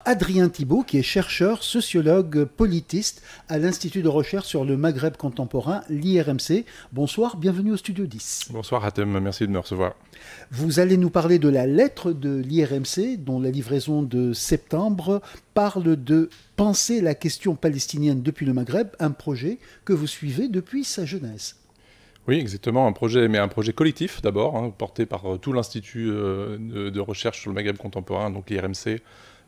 Adrien Thibault, qui est chercheur, sociologue, politiste à l'Institut de recherche sur le Maghreb contemporain, l'IRMC. Bonsoir, bienvenue au Studio 10. Bonsoir Hatem, merci de me recevoir. Vous allez nous parler de la lettre de l'IRMC, dont la livraison de septembre parle de penser la question palestinienne depuis le Maghreb, un projet que vous suivez depuis sa jeunesse. Oui, exactement, un projet collectif d'abord, porté par tout l'Institut de recherche sur le Maghreb contemporain, donc l'IRMC,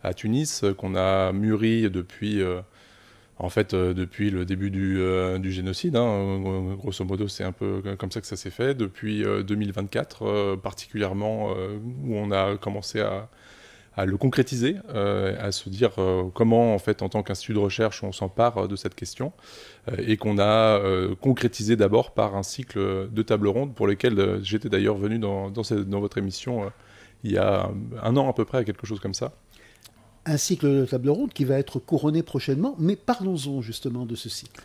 à Tunis, qu'on a mûri depuis le début du génocide. Grosso modo, c'est un peu comme ça que ça s'est fait. Depuis 2024, particulièrement, où on a commencé à le concrétiser, à se dire comment, en fait, en tant qu'institut de recherche, on s'empare de cette question, et qu'on a concrétisé d'abord par un cycle de tables rondes pour lesquelles j'étais d'ailleurs venu dans votre émission il y a un an à peu près, quelque chose comme ça. Un cycle de table ronde qui va être couronné prochainement, mais parlons-en justement de ce cycle.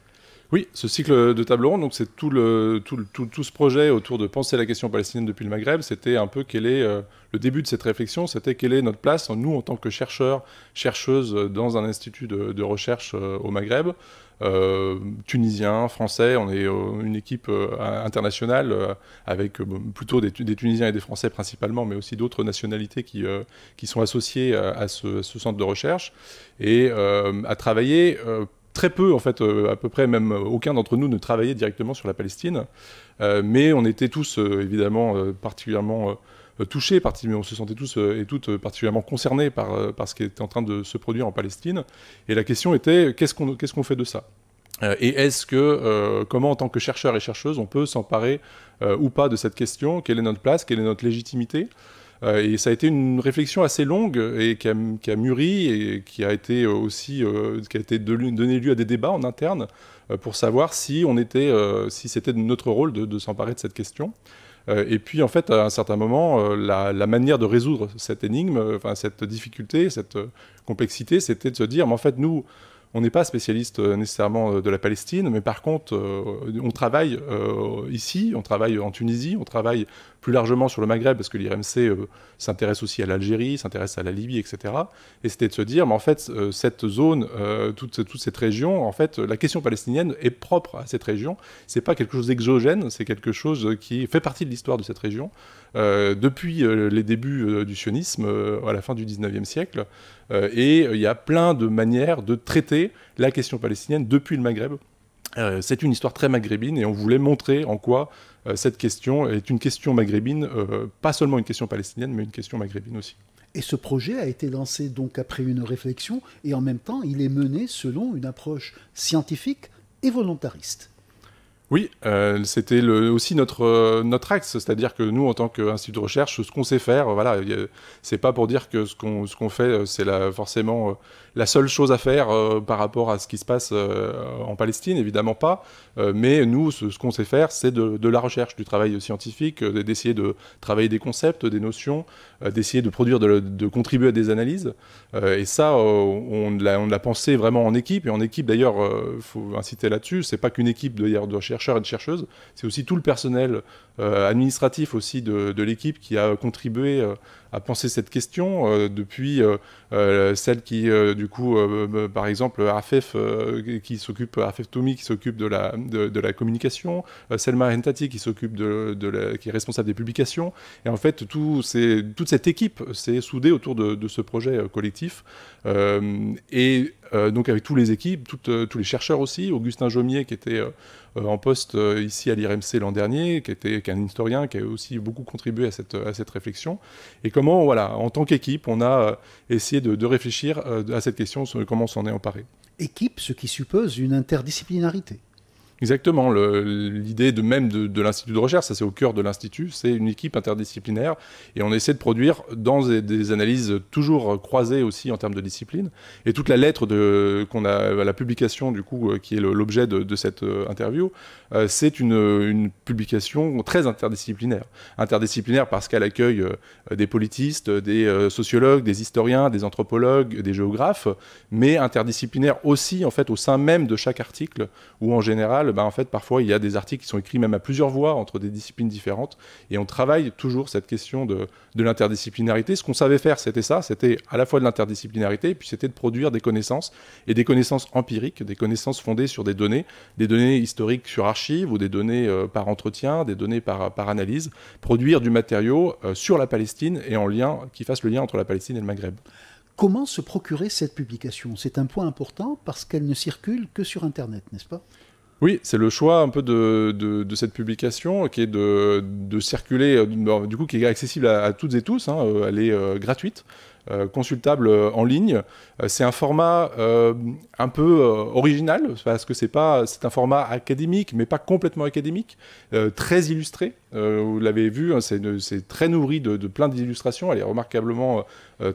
Oui, ce cycle de table ronde, donc c'est tout ce projet autour de penser la question palestinienne depuis le Maghreb. C'était un peu quel est le début de cette réflexion, c'était quelle est notre place, nous en tant que chercheurs, chercheuses dans un institut de recherche au Maghreb, tunisiens, français, on est une équipe internationale avec plutôt des Tunisiens et des Français principalement, mais aussi d'autres nationalités qui sont associées à ce centre de recherche, et à travailler très peu, en fait, à peu près même aucun d'entre nous ne travaillait directement sur la Palestine, mais on était tous évidemment particulièrement touchés, on se sentait tous et toutes particulièrement concernés par ce qui était en train de se produire en Palestine. Et la question était, qu'est-ce qu'on fait de ça ? Et est-ce que, comment en tant que chercheurs et chercheuses, on peut s'emparer ou pas de cette question ? Quelle est notre place ? Quelle est notre légitimité ? Et ça a été une réflexion assez longue et qui a mûri et qui a été aussi donné lieu à des débats en interne pour savoir si c'était notre rôle de s'emparer de cette question. Et puis en fait, à un certain moment, la manière de résoudre cette énigme, cette difficulté, cette complexité, c'était de se dire, mais en fait, nous, on n'est pas spécialiste nécessairement de la Palestine, mais par contre, on travaille ici, on travaille en Tunisie, on travaille plus largement sur le Maghreb, parce que l'IRMC s'intéresse aussi à l'Algérie, s'intéresse à la Libye, etc. Et c'était de se dire, mais en fait, cette zone, toute cette région, en fait, la question palestinienne est propre à cette région. C'est pas quelque chose d'exogène, c'est quelque chose qui fait partie de l'histoire de cette région. Depuis les débuts du sionisme, à la fin du 19e siècle, et il y a plein de manières de traiter la question palestinienne depuis le Maghreb. C'est une histoire très maghrébine et on voulait montrer en quoi cette question est une question maghrébine, pas seulement une question palestinienne, mais une question maghrébine aussi. Et ce projet a été lancé donc après une réflexion et en même temps, il est mené selon une approche scientifique et volontariste. Oui, c'était aussi notre axe, c'est-à-dire que nous, en tant qu'institut de recherche, ce qu'on sait faire, voilà, c'est pas pour dire que ce qu'on fait, c'est forcément la seule chose à faire par rapport à ce qui se passe en Palestine, évidemment pas, mais nous, ce qu'on sait faire, c'est de la recherche, du travail scientifique, d'essayer de travailler des concepts, des notions, d'essayer de produire, de contribuer à des analyses, et ça, on l'a pensé vraiment en équipe, et en équipe d'ailleurs, il faut inciter là-dessus, c'est pas qu'une équipe de chercheurs et de chercheuses, c'est aussi tout le personnel administratif aussi de l'équipe qui a contribué à penser cette question, depuis celle qui, du coup, par exemple, Afef Toumi qui s'occupe de la communication, Selma Hentati qui s'occupe qui est responsable des publications, et en fait toute cette équipe s'est soudée autour de ce projet collectif, et donc avec toutes les équipes, tous les chercheurs aussi, Augustin Jomier qui était en poste ici à l'IRMC l'an dernier, qui est un historien qui a aussi beaucoup contribué à cette réflexion, et comment, voilà, en tant qu'équipe, on a essayé de réfléchir à cette question sur comment on s'en est emparé. Équipe, ce qui suppose une interdisciplinarité. Exactement, l'idée de l'Institut de recherche, ça c'est au cœur de l'Institut, c'est une équipe interdisciplinaire et on essaie de produire dans des analyses toujours croisées aussi en termes de discipline. Et toute la lettre qu'on a, la publication du coup, qui est l'objet de cette interview, c'est une publication très interdisciplinaire. Interdisciplinaire parce qu'elle accueille des politistes, des sociologues, des historiens, des anthropologues, des géographes, mais interdisciplinaire aussi en fait au sein même de chaque article où en général en fait, parfois, il y a des articles qui sont écrits même à plusieurs voix entre des disciplines différentes. Et on travaille toujours cette question de l'interdisciplinarité. Ce qu'on savait faire, c'était ça. C'était à la fois de l'interdisciplinarité, et puis c'était de produire des connaissances, et des connaissances empiriques, des connaissances fondées sur des données historiques sur archives, ou des données par entretien, des données par analyse. Produire du matériau sur la Palestine, et qui fasse le lien entre la Palestine et le Maghreb. Comment se procurer cette publication? C'est un point important parce qu'elle ne circule que sur Internet, n'est-ce pas? Oui, c'est le choix un peu de cette publication qui est de circuler, du coup, qui est accessible à toutes et tous. Hein, elle est gratuite, consultable en ligne. C'est un format un peu original parce que c'est un format académique, mais pas complètement académique, très illustré. Vous l'avez vu, hein, c'est très nourri de plein d'illustrations. Elle est remarquablement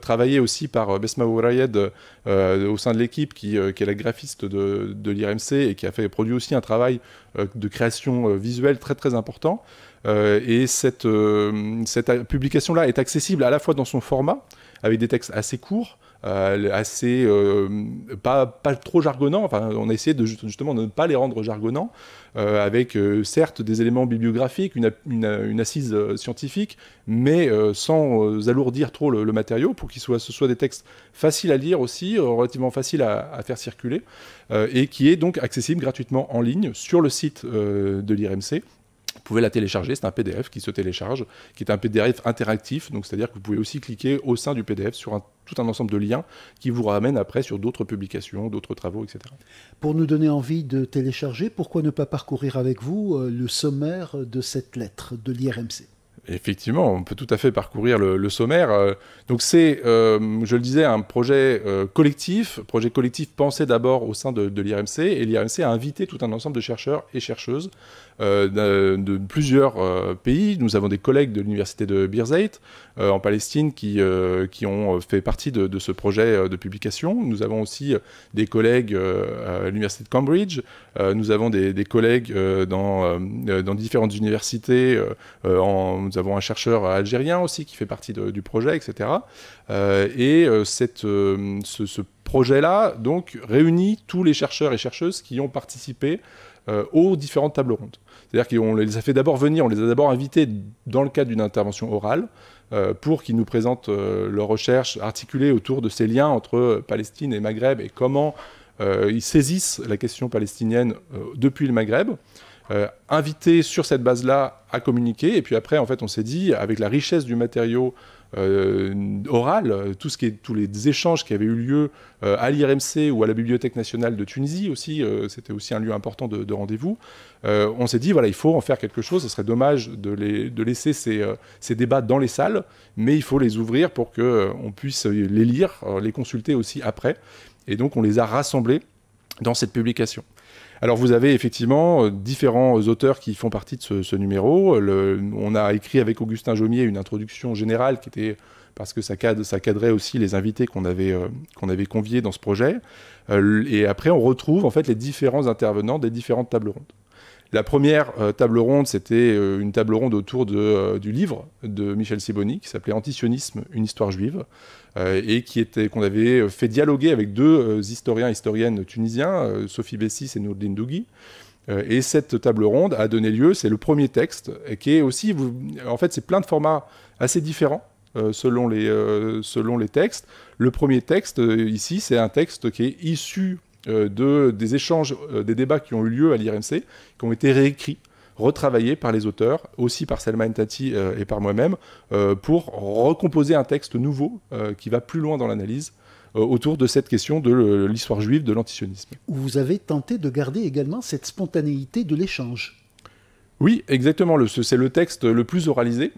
travaillée aussi par Besma Ourayed au sein de l'équipe qui est la graphiste de l'IRMC et qui a produit aussi un travail de création visuelle très très important. Et cette publication-là est accessible à la fois dans son format, avec des textes assez courts, pas trop jargonnants. Enfin, on a essayé justement de ne pas les rendre jargonnants, avec certes des éléments bibliographiques, une assise scientifique, mais sans alourdir trop le matériau, pour que ce soit des textes faciles à lire aussi, relativement faciles à faire circuler, et qui est donc accessible gratuitement en ligne sur le site de l'IRMC. Vous pouvez la télécharger, c'est un PDF qui se télécharge, qui est un PDF interactif, donc c'est-à-dire que vous pouvez aussi cliquer au sein du PDF sur tout un ensemble de liens qui vous ramènent après sur d'autres publications, d'autres travaux, etc. Pour nous donner envie de télécharger, pourquoi ne pas parcourir avec vous le sommaire de cette lettre de l'IRMC? Effectivement, on peut tout à fait parcourir le sommaire. Donc c'est, je le disais, un projet collectif pensé d'abord au sein de l'IRMC, et l'IRMC a invité tout un ensemble de chercheurs et chercheuses de plusieurs pays. Nous avons des collègues de l'université de Birzeit en Palestine qui ont fait partie de ce projet de publication. Nous avons aussi des collègues à l'université de Cambridge. Nous avons des collègues dans différentes universités. Nous avons un chercheur algérien aussi qui fait partie du projet, etc. Ce projet-là donc réunit tous les chercheurs et chercheuses qui ont participé aux différentes tables rondes. C'est-à-dire qu'on les a fait d'abord venir, on les a d'abord invités dans le cadre d'une intervention orale pour qu'ils nous présentent leurs recherches articulées autour de ces liens entre Palestine et Maghreb et comment ils saisissent la question palestinienne depuis le Maghreb. Invités sur cette base-là à communiquer, et puis après, en fait, on s'est dit, avec la richesse du matériau oral, tous les échanges qui avaient eu lieu à l'IRMC ou à la Bibliothèque nationale de Tunisie aussi, c'était aussi un lieu important de rendez-vous. On s'est dit, voilà, il faut en faire quelque chose. Ce serait dommage de laisser ces débats dans les salles, mais il faut les ouvrir pour qu'on puisse les lire, les consulter aussi après. Et donc, on les a rassemblés dans cette publication. Alors vous avez effectivement différents auteurs qui font partie de ce numéro. On a écrit avec Augustin Jaumier une introduction générale qui était, parce que ça cadrait aussi les invités qu'on avait conviés dans ce projet. Et après on retrouve en fait les différents intervenants des différentes tables rondes. La première table ronde, c'était une table ronde autour du livre de Michel Sibony qui s'appelait Antisionisme, une histoire juive, et qu'on avait fait dialoguer avec deux historiens et historiennes tunisiens, Sophie Bessis et Nourdine Dougui. Et cette table ronde a donné lieu, c'est le premier texte, qui est aussi, en fait, c'est plein de formats assez différents selon les textes. Le premier texte, ici, c'est un texte qui est issu des échanges, des débats qui ont eu lieu à l'IRMC, qui ont été réécrits, retravaillés par les auteurs, aussi par Selma Ntati et par moi-même, pour recomposer un texte nouveau qui va plus loin dans l'analyse autour de cette question de l'histoire juive, de l'antisionisme. Vous avez tenté de garder également cette spontanéité de l'échange. Oui, exactement. C'est le texte le plus oralisé.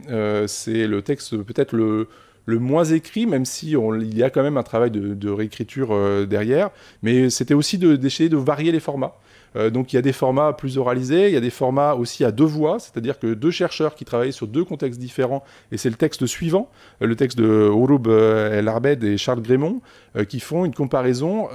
C'est le texte peut-être le moins écrit, même si il y a quand même un travail de réécriture derrière. Mais c'était aussi d'essayer de varier les formats. Donc il y a des formats plus oralisés, il y a des formats aussi à deux voix, c'est-à-dire que deux chercheurs qui travaillent sur deux contextes différents, et c'est le texte suivant, le texte de Ouroub El Arbed et Charles Grémont, qui font une comparaison,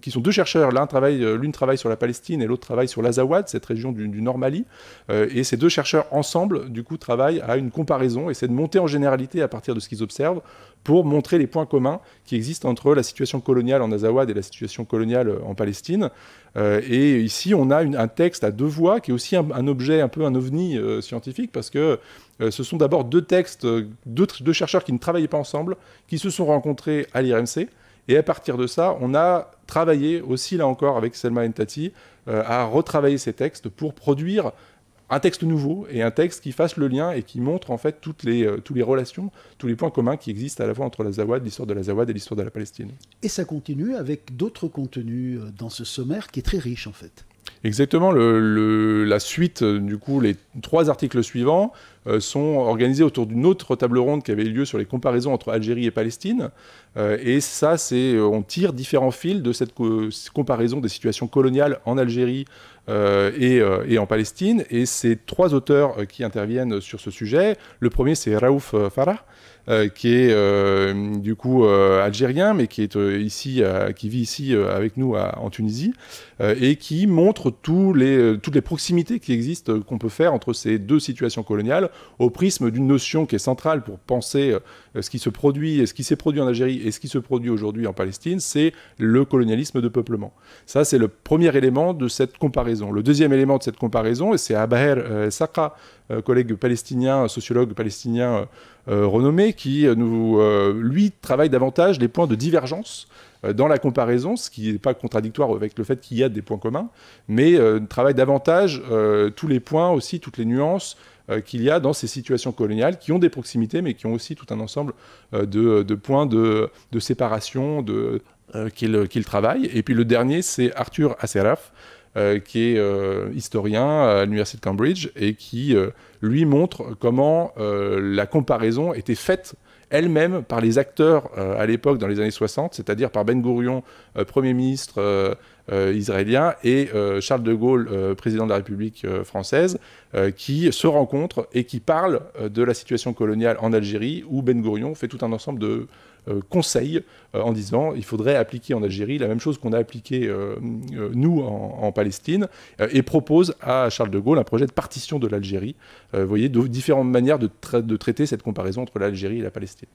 qui sont deux chercheurs, l'une travaille sur la Palestine et l'autre travaille sur l'Azawad, cette région du Nord Mali, et ces deux chercheurs ensemble, du coup, travaillent à une comparaison, essaient de monter en généralité à partir de ce qu'ils observent, pour montrer les points communs qui existent entre la situation coloniale en Azawad et la situation coloniale en Palestine. Et ici, on a un texte à deux voix qui est aussi un objet, un peu un ovni scientifique, parce que ce sont d'abord deux textes, deux chercheurs qui ne travaillaient pas ensemble, qui se sont rencontrés à l'IRMC. Et à partir de ça, on a travaillé aussi, là encore, avec Selma Ntati, à retravailler ces textes pour produire un texte nouveau et un texte qui fasse le lien et qui montre en fait toutes les relations, tous les points communs qui existent à la fois entre l'histoire de l'Azawad et l'histoire de la Palestine. Et ça continue avec d'autres contenus dans ce sommaire qui est très riche en fait. Exactement, la suite, du coup, les 3 articles suivants sont organisés autour d'une autre table ronde qui avait lieu sur les comparaisons entre Algérie et Palestine. Et ça, on tire différents fils de cette comparaison des situations coloniales en Algérie et en Palestine. Et c'est 3 auteurs qui interviennent sur ce sujet. Le premier, c'est Raouf Farah, qui est du coup algérien, mais qui est qui vit ici avec nous en Tunisie, et qui montre toutes les proximités qui existent, qu'on peut faire entre ces 2 situations coloniales, au prisme d'une notion qui est centrale pour penser ce qui se produit, ce qui s'est produit en Algérie et ce qui se produit aujourd'hui en Palestine, c'est le colonialisme de peuplement. Ça, c'est le premier élément de cette comparaison. Le deuxième élément de cette comparaison, et c'est Abaher Saka, collègue palestinien, sociologue palestinien renommé, qui, lui, travaille davantage les points de divergence dans la comparaison, ce qui n'est pas contradictoire avec le fait qu'il y a des points communs, mais travaille davantage tous les points aussi, toutes les nuances qu'il y a dans ces situations coloniales, qui ont des proximités, mais qui ont aussi tout un ensemble de points de séparation qu'il travaille. Et puis le dernier, c'est Arthur Asseraf, qui est historien à l'université de Cambridge et qui, lui, montre comment la comparaison était faite elle-même par les acteurs à l'époque, dans les années 60, c'est-à-dire par Ben Gourion, Premier ministre israélien, et Charles de Gaulle, président de la République française, qui se rencontrent et qui parlent de la situation coloniale en Algérie, où Ben Gourion fait tout un ensemble de conseils en disant il faudrait appliquer en Algérie la même chose qu'on a appliqué nous en Palestine, et propose à Charles de Gaulle un projet de partition de l'Algérie. Vous voyez, différentes manières de traiter cette comparaison entre l'Algérie et la Palestine.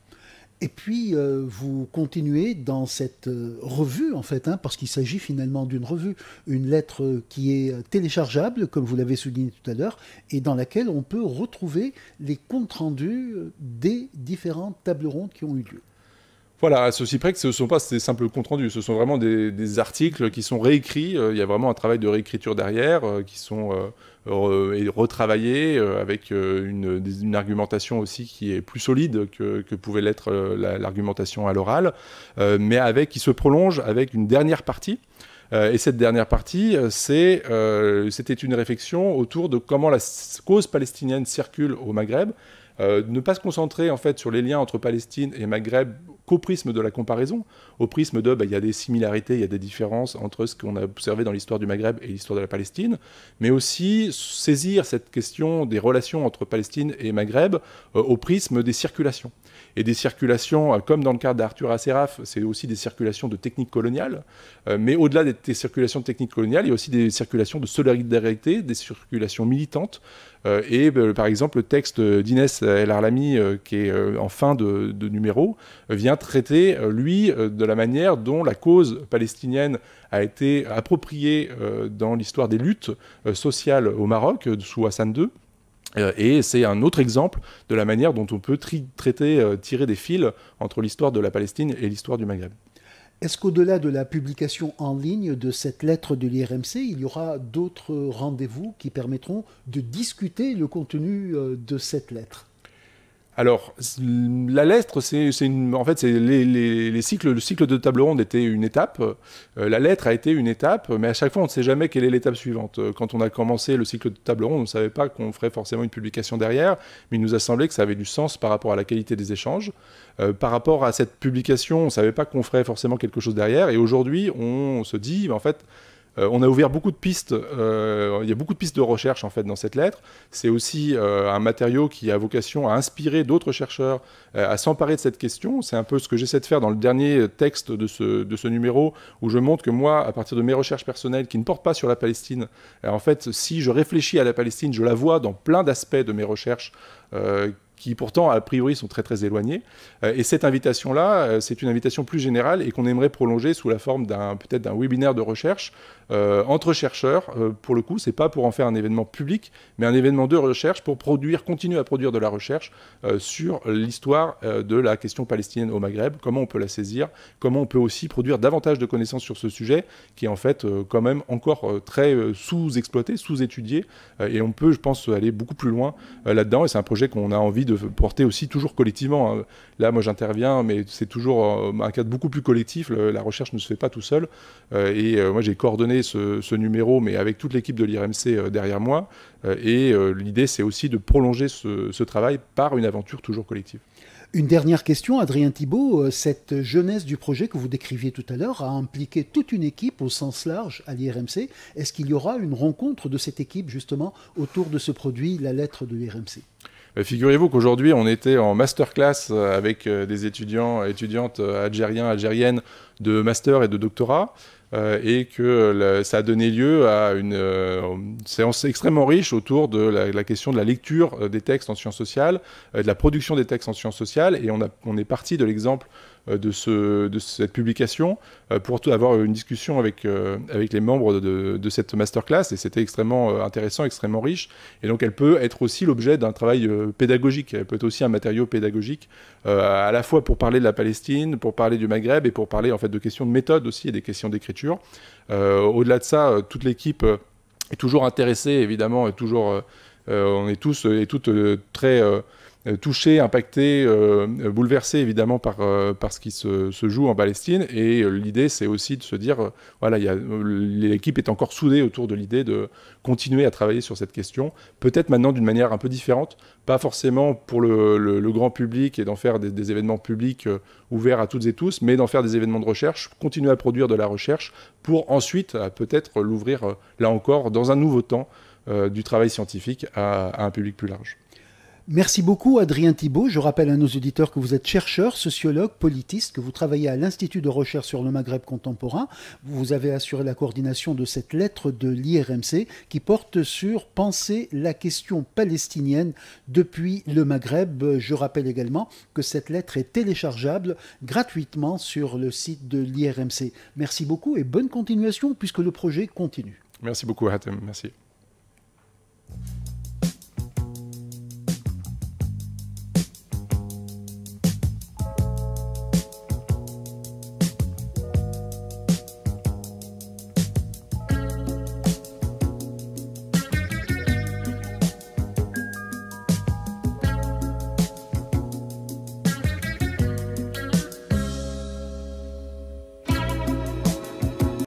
Et puis, vous continuez dans cette revue, en fait, parce qu'il s'agit finalement d'une revue, une lettre qui est téléchargeable, comme vous l'avez souligné tout à l'heure, et dans laquelle on peut retrouver les comptes rendus des différentes tables rondes qui ont eu lieu. Voilà, à ceci près que ce ne sont pas des simples comptes rendus, ce sont vraiment des articles qui sont réécrits. Il y a vraiment un travail de réécriture derrière, qui sont retravaillés avec une argumentation aussi qui est plus solide que pouvait l'être l'argumentation à l'oral, mais qui se prolonge avec une dernière partie. Et cette dernière partie, c'était une réflexion autour de comment la cause palestinienne circule au Maghreb. Ne pas se concentrer en fait sur les liens entre Palestine et Maghreb qu'au prisme de la comparaison, au prisme de il y a des similarités, il y a des différences entre ce qu'on a observé dans l'histoire du Maghreb et l'histoire de la Palestine, mais aussi saisir cette question des relations entre Palestine et Maghreb au prisme des circulations. Et des circulations, comme dans le cas d'Arthur Asseraf, c'est aussi des circulations de techniques coloniales, mais au-delà des circulations de techniques coloniales, il y a aussi des circulations de solidarité, des circulations militantes. Par exemple, le texte d'Inès El Arlami, qui est en fin de numéro, vient traiter, lui, de la manière dont la cause palestinienne a été appropriée dans l'histoire des luttes sociales au Maroc, sous Hassan II. Et c'est un autre exemple de la manière dont on peut tirer des fils entre l'histoire de la Palestine et l'histoire du Maghreb. Est-ce qu'au-delà de la publication en ligne de cette lettre de l'IRMC, il y aura d'autres rendez-vous qui permettront de discuter le contenu de cette lettre ? Alors, la lettre, en fait, le cycle de table ronde était une étape. La lettre a été une étape, mais à chaque fois, on ne sait jamais quelle est l'étape suivante. Quand on a commencé le cycle de table ronde, on ne savait pas qu'on ferait forcément une publication derrière, mais il nous a semblé que ça avait du sens par rapport à la qualité des échanges. Par rapport à cette publication, on ne savait pas qu'on ferait forcément quelque chose derrière, et aujourd'hui, on se dit, en fait, on a ouvert beaucoup de pistes, il y a beaucoup de pistes de recherche en fait dans cette lettre. C'est aussi un matériau qui a vocation à inspirer d'autres chercheurs à s'emparer de cette question. C'est un peu ce que j'essaie de faire dans le dernier texte de ce numéro, où je montre que moi, à partir de mes recherches personnelles qui ne portent pas sur la Palestine, en fait, si je réfléchis à la Palestine, je la vois dans plein d'aspects de mes recherches qui pourtant, a priori, sont très très éloignés. Et cette invitation-là, c'est une invitation plus générale et qu'on aimerait prolonger sous la forme peut-être d'un webinaire de recherche entre chercheurs. Pour le coup, c'est pas pour en faire un événement public, mais un événement de recherche pour continuer à produire de la recherche sur l'histoire de la question palestinienne au Maghreb, comment on peut la saisir, comment on peut aussi produire davantage de connaissances sur ce sujet, qui est en fait quand même encore très sous-exploité, sous-étudié, et on peut, je pense, aller beaucoup plus loin là-dedans, et c'est un projet qu'on a envie de porter aussi toujours collectivement, hein. Là, moi, j'interviens, mais c'est toujours un cadre beaucoup plus collectif. La recherche ne se fait pas tout seul. Moi, j'ai coordonné ce numéro, mais avec toute l'équipe de l'IRMC derrière moi. L'idée, c'est aussi de prolonger ce travail par une aventure toujours collective. Une dernière question, Adrien Thibault. Cette jeunesse du projet que vous décriviez tout à l'heure a impliqué toute une équipe au sens large à l'IRMC. Est-ce qu'il y aura une rencontre de cette équipe justement autour de ce produit, la lettre de l'IRMC ? Figurez-vous qu'aujourd'hui, on était en masterclass avec des étudiants et étudiantes algériennes de master et de doctorat. Et que ça a donné lieu à une séance extrêmement riche autour de la question de la lecture des textes en sciences sociales, de la production des textes en sciences sociales. Et on est parti de l'exemple de cette publication pour avoir une discussion avec les membres de cette masterclass. Et c'était extrêmement intéressant, extrêmement riche. Et donc elle peut être aussi l'objet d'un travail pédagogique. Elle peut être aussi un matériau pédagogique, à la fois pour parler de la Palestine, pour parler du Maghreb et pour parler en fait de questions de méthode aussi et des questions d'écriture. Au-delà de ça, toute l'équipe est toujours intéressée, évidemment, et toujours, on est tous et toutes très touchés, impactés, bouleversés, évidemment, par ce qui se joue en Palestine. Et l'idée, c'est aussi de se dire, voilà, l'équipe est encore soudée autour de l'idée de continuer à travailler sur cette question, peut-être maintenant d'une manière un peu différente, pas forcément pour le grand public et d'en faire des événements publics ouverts à toutes et tous, mais d'en faire des événements de recherche, continuer à produire de la recherche pour ensuite peut-être l'ouvrir, là encore, dans un nouveau temps du travail scientifique à un public plus large. Merci beaucoup Adrien Thibault. Je rappelle à nos auditeurs que vous êtes chercheur, sociologue, politiste, que vous travaillez à l'Institut de recherche sur le Maghreb contemporain. Vous avez assuré la coordination de cette lettre de l'IRMC qui porte sur penser la question palestinienne depuis le Maghreb. Je rappelle également que cette lettre est téléchargeable gratuitement sur le site de l'IRMC. Merci beaucoup et bonne continuation puisque le projet continue. Merci beaucoup Hatem, merci.